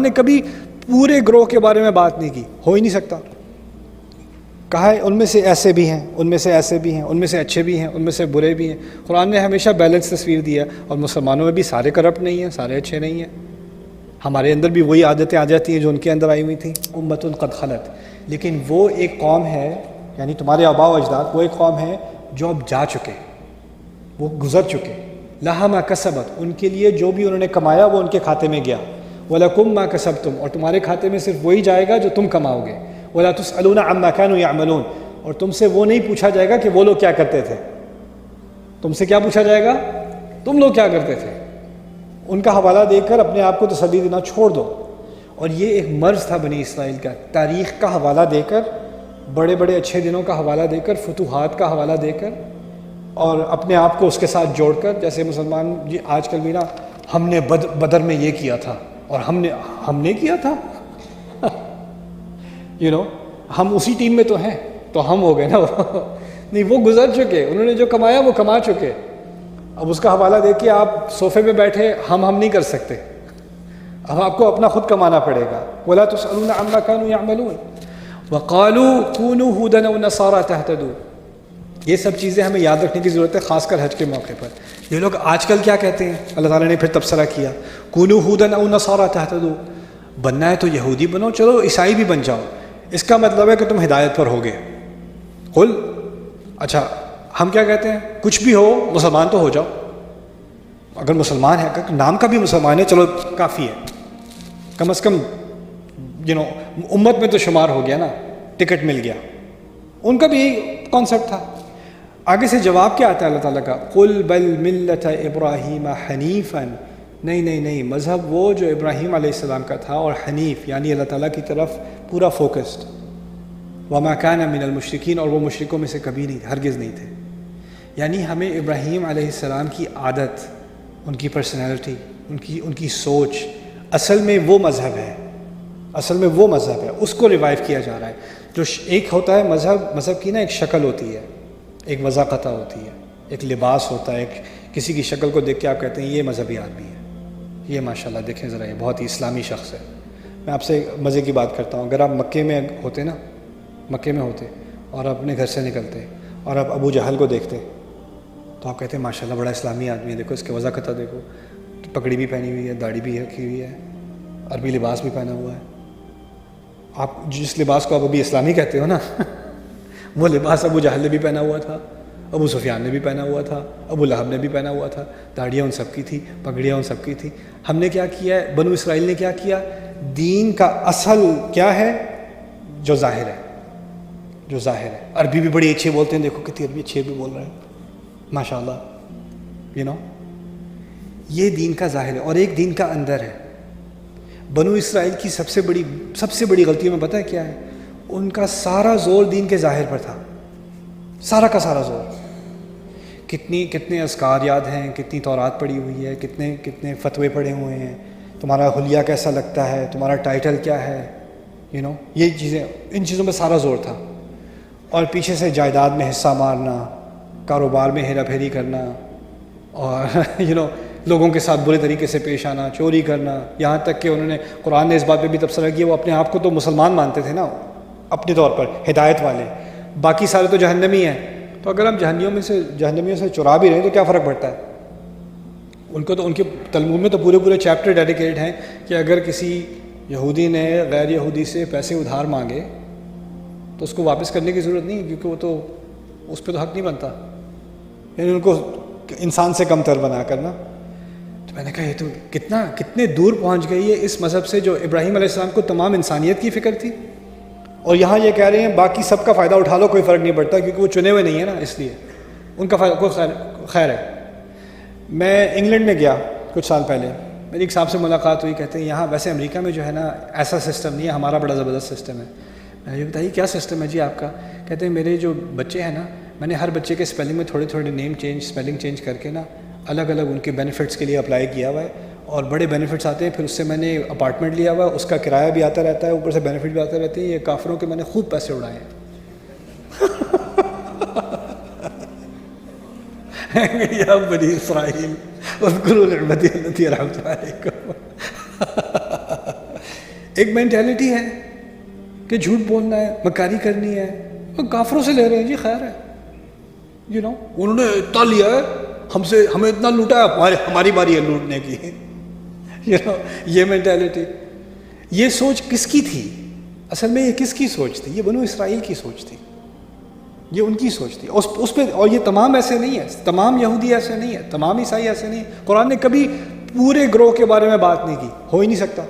نے کبھی پورے گروہ کے بارے میں بات نہیں کی، ہو ہی نہیں سکتا. کہا ہے ان میں سے ایسے بھی ہیں، ان میں سے ایسے بھی ہیں، ان میں سے اچھے بھی ہیں، ان میں سے برے بھی ہیں. قرآن نے ہمیشہ بیلنس تصویر دی ہے، اور مسلمانوں میں بھی سارے کرپٹ نہیں ہیں، سارے اچھے نہیں ہیں. ہمارے اندر بھی وہی عادتیں آ جاتی ہیں جو ان کے اندر آئی ہوئی تھیں. امۃ قد خلت، لیکن وہ ایک قوم ہے، یعنی تمہارے آباء و اجداد، وہ ایک قوم ہے جو اب جا چکے، وہ گزر چکے. لہا ما کسبت، ان کے لیے جو بھی انہوں نے کمایا وہ ان کے کھاتے میں گیا. وَلَكُمْ مَا كَسَبْتُمْ، اور تمہارے کھاتے میں صرف وہی جائے گا جو تم کماؤ گے. وَلَا تُسْأَلُونَ عَمَّا كَانُوا يَعْمَلُونَ، اور تم سے وہ نہیں پوچھا جائے گا کہ وہ لوگ کیا کرتے تھے. تم سے کیا پوچھا جائے گا؟ تم لوگ کیا کرتے تھے. ان کا حوالہ دے کر اپنے آپ کو تسلی دینا چھوڑ دو. اور یہ ایک مرض تھا بنی اسرائیل کا، تاریخ کا حوالہ دے کر، بڑے بڑے اچھے دنوں کا حوالہ دے کر، فتوحات کا حوالہ دے کر، اور اپنے آپ کو اس کے ساتھ جوڑ کر. جیسے مسلمان جی آج کل بھی نا، ہم نے بدر میں یہ کیا تھا، اور ہم نے کیا تھا ہم اسی ٹیم میں تو ہیں، تو ہم ہو گئے نا. نہیں، وہ گزر چکے، انہوں نے جو کمایا وہ کما چکے. اب اس کا حوالہ دے کے آپ صوفے پہ بیٹھے ہم نہیں کر سکتے، اب آپ کو اپنا خود کمانا پڑے گا. وَلَا تُسْأَلُونَ عَمَّا كَانُوا يَعْمَلُونَ وَقَالُوا كُونُوا هُودًا أَوْ نَصَارَىٰ تَهْتَدُوا. یہ سب چیزیں ہمیں یاد رکھنے کی ضرورت ہے، خاص کر حج کے موقع پر. یہ لوگ آج کل کیا کہتے ہیں؟ اللہ تعالیٰ نے پھر تبصرہ کیا، كُونُوا هُودًا أَوْ نَصَارَىٰ تَهْتَدُوا. بننا ہے تو یہودی بنو، چلو عیسائی بھی بن جاؤ، اس کا مطلب ہے کہ تم ہدایت پر ہوگے. قل، اچھا ہم کیا کہتے ہیں؟ کچھ بھی ہو مسلمان تو ہو جاؤ. اگر مسلمان ہے، نام کا بھی مسلمان ہے، چلو کافی ہے، کم از کم امت میں تو شمار ہو گیا نا، ٹکٹ مل گیا. ان کا بھی یہی کانسیپٹ تھا. آگے سے جواب کیا آتا ہے اللہ تعالیٰ کا؟ قل بل ملت ابراہیم حنیفا. نہیں، مذہب وہ جو ابراہیم علیہ السلام کا تھا، اور حنیف یعنی اللہ تعالیٰ کی طرف پورا فوکسڈ. وما کان من المشرکین، اور وہ مشرکوں میں سے کبھی نہیں، ہرگز نہیں تھے. یعنی ہمیں ابراہیم علیہ السلام کی عادت، ان کی پرسنالٹی، ان کی سوچ، اصل میں وہ مذہب ہے، اصل میں وہ مذہب ہے، اس کو ریوائیو کیا جا رہا ہے. جو ایک ہوتا ہے مذہب کی نا ایک شکل ہوتی ہے، ایک وضاقتہ ہوتی ہے، ایک لباس ہوتا ہے، ایک کسی کی شکل کو دیکھ کے آپ کہتے ہیں یہ مذہبی آدمی ہے، یہ ماشاءاللہ دیکھیں ذرا یہ بہت ہی اسلامی شخص ہے. میں آپ سے مزے کی بات کرتا ہوں، اگر آپ مکے میں ہوتے اور اپنے گھر سے نکلتے اور آپ ابو جہل کو دیکھتے تو آپ کہتے ہیں ماشاءاللہ بڑا اسلامی آدمی ہے، دیکھو اس کے وضاقتہ دیکھو، پگڑی بھی پہنی ہوئی ہے، داڑھی بھی رکھی ہوئی ہے، عربی لباس بھی پہنا ہوا ہے. آپ جس لباس کو آپ ابھی اسلامی کہتے ہو نا وہ لباس ابو جہل نے بھی پہنا ہوا تھا، ابو سفیان نے بھی پہنا ہوا تھا، ابو لہب نے بھی پہنا ہوا تھا. داڑیاں ان سب کی تھی، پگڑیاں ان سب کی تھی. ہم نے کیا کیا ہے؟ بنو اسرائیل نے کیا کیا؟ دین کا اصل کیا ہے؟ جو ظاہر ہے. عربی بھی بڑی اچھی بولتے ہیں، دیکھو کتنی عربی اچھی بھی بول رہے ہیں ماشاءاللہ. یہ دین کا ظاہر ہے، اور ایک دین کا اندر ہے. بنو اسرائیل کی سب سے بڑی غلطی میں پتہ ہے کیا ہے؟ ان کا سارا زور دین کے ظاہر پر تھا، سارا کا سارا زور. کتنے اذکار یاد ہیں، کتنی تورات پڑھی ہوئی ہے، کتنے فتوے پڑھے ہوئے ہیں، تمہارا حلیہ کیسا لگتا ہے، تمہارا ٹائٹل کیا ہے، یہ چیزیں، ان چیزوں میں سارا زور تھا. اور پیچھے سے جائیداد میں حصہ مارنا، کاروبار میں ہیرا پھیری کرنا، اور لوگوں کے ساتھ برے طریقے سے پیش آنا، چوری کرنا. یہاں تک کہ انہوں نے، قرآن نے اس بات پہ بھی تبصرہ کیا، وہ اپنے آپ کو تو مسلمان مانتے تھے نا اپنے طور پر، ہدایت والے، باقی سارے تو جہنمی ہیں. تو اگر ہم جہنمیوں سے چرا بھی رہے ہیں تو کیا فرق پڑتا ہے؟ ان کو تو، ان کے تلمود میں تو پورے چیپٹر ڈیڈیکیٹ ہیں کہ اگر کسی یہودی نے غیر یہودی سے پیسے ادھار مانگے تو اس کو واپس کرنے کی ضرورت نہیں، کیونکہ وہ تو اس پہ تو حق نہیں بنتا، یعنی ان کو انسان سے کم تر بنا کرنا. تو میں نے کہا یہ تو کتنے دور پہنچ گئی ہے اس مذہب سے، جو ابراہیم علیہ السلام کو تمام انسانیت کی فکر تھی. اور یہاں یہ کہہ رہے ہیں باقی سب کا فائدہ اٹھا لو، کوئی فرق نہیں پڑتا، کیونکہ وہ چنے ہوئے نہیں ہیں نا، اس لیے ان کا فائدہ کوئی خیر ہے. میں انگلینڈ میں گیا کچھ سال پہلے، میری ایک صاحب سے ملاقات ہوئی، کہتے ہیں یہاں ویسے امریکہ میں جو ہے نا ایسا سسٹم نہیں ہے، ہمارا بڑا زبردست سسٹم ہے. میں نے بتایا کیا سسٹم ہے جی آپ کا؟ کہتے ہیں میرے جو بچے ہیں نا، میں نے ہر بچے کے اسپیلنگ میں تھوڑے اسپیلنگ چینج کر کے نا الگ ان کے بینیفٹس کے لیے اپلائی کیا ہوا ہے، اور بڑے بینیفٹس آتے ہیں. پھر اس سے میں نے اپارٹمنٹ لیا ہوا ہے، اس کا کرایہ بھی آتا رہتا ہے، اوپر سے بینیفٹ بھی آتے رہتے ہیں. یہ کافروں کے میں نے خوب پیسے اڑائے ہیں. یا بنی اسرائیل اذکروا نعمتی التی انعمت علیکم. ایک مینٹیلٹی ہے کہ جھوٹ بولنا ہے، مکاری کرنی ہے، وہ کافروں سے لے رہے ہیں جی، خیر ہے، انہوں نے اتنا لیا ہے ہمیں اتنا لوٹا ہے، ہماری باری ہے لوٹنے کی، یہ مینٹیلٹی، یہ سوچ کس کی تھی؟ اصل میں یہ کس کی سوچ تھی؟ یہ بنو اسرائیل کی سوچ تھی، یہ ان کی سوچ تھی، اس پہ، اور یہ تمام ایسے نہیں ہے، تمام یہودی ایسے نہیں ہے، تمام عیسائی ایسے نہیں ہے۔ قرآن نے کبھی پورے گروہ کے بارے میں بات نہیں کی، ہو ہی نہیں سکتا،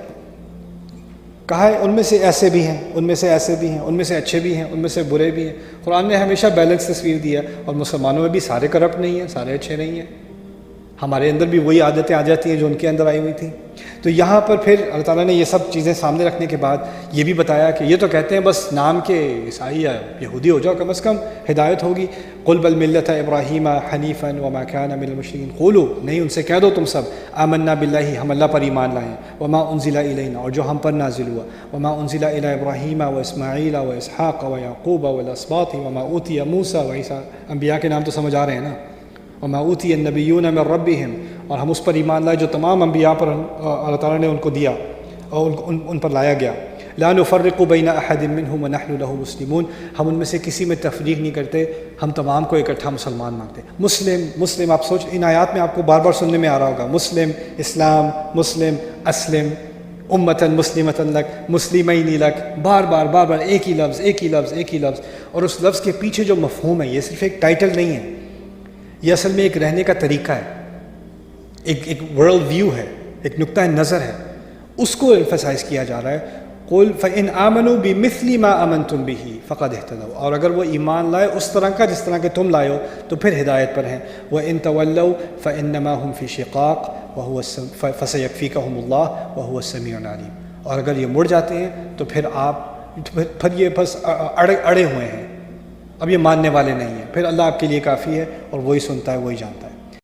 کہا ہے ان میں سے ایسے بھی ہیں، ان میں سے ایسے بھی ہیں، ان میں سے اچھے بھی ہیں، ان میں سے برے بھی ہیں۔ قرآن نے ہمیشہ بیلنس تصویر دیا، اور مسلمانوں میں بھی سارے کرپٹ نہیں ہیں، سارے اچھے نہیں ہیں، ہمارے اندر بھی وہی عادتیں آ جاتی ہیں جو ان کے اندر آئی ہوئی تھیں۔ تو یہاں پر پھر اللہ تعالیٰ نے یہ سب چیزیں سامنے رکھنے کے بعد یہ بھی بتایا کہ یہ تو کہتے ہیں بس نام کے عیسائی یا یہودی ہو جاؤ، کم از کم ہدایت ہوگی۔ قل بل ملت ابراہیم حنیفا وما کان من المشرکین، قولو، نہیں ان سے کہہ دو تم سب، آمنا باللہ، ہم اللہ پر ایمان لائے ہیں، وما انزل الینا، اور جو ہم پر نازل ہوا، وما انزل الی ابراہیم و اسماعیل و اسحاق و یعقوب والاسباط وما اوتی موسیٰ و عیسیٰ، انبیاء کے نام تو سمجھ آ رہے ہیں نا، وما اوتی النبیون من ربہم، اور ہم اس پر ایمان لائے جو تمام انبیاء پر اللہ تعالیٰ نے ان کو دیا اور ان پر لایا گیا۔ لا نفرق بین احد منہم ونحن لہ مسلمون، ہم ان میں سے کسی میں تفریق نہیں کرتے، ہم تمام کو اکٹھا مسلمان مانتے ہیں۔ مسلم، آپ سوچ، ان آیات میں آپ کو بار بار سننے میں آ رہا ہوگا، مسلم، اسلام، مسلم، اسلم، امتاً مسلمتاً لک، مسلمین لک، بار بار ایک ہی لفظ، اور اس لفظ کے پیچھے جو مفہوم ہے، یہ صرف ایک ٹائٹل نہیں ہے، یہ اصل میں ایک رہنے کا طریقہ ہے، ایک ورلڈ ویو ہے، ایک نقطہ نظر ہے، اس کو ایمفسائز کیا جا رہا ہے۔ قل فإن آمنوا بمثل ما آمنتم به فقد اهتدوا، اور اگر وہ ایمان لائے اس طرح کا جس طرح کہ تم لائے ہو تو پھر ہدایت پر ہیں۔ وإن تولوا فإنما هم في شقاق فسيكفيكهم الله وهو السميع العليم، اور اگر یہ مڑ جاتے ہیں تو پھر یہ بس اڑے ہوئے ہیں، اب یہ ماننے والے نہیں ہیں، پھر اللہ آپ کے لیے کافی ہے اور وہی سنتا ہے، وہی جانتا ہے۔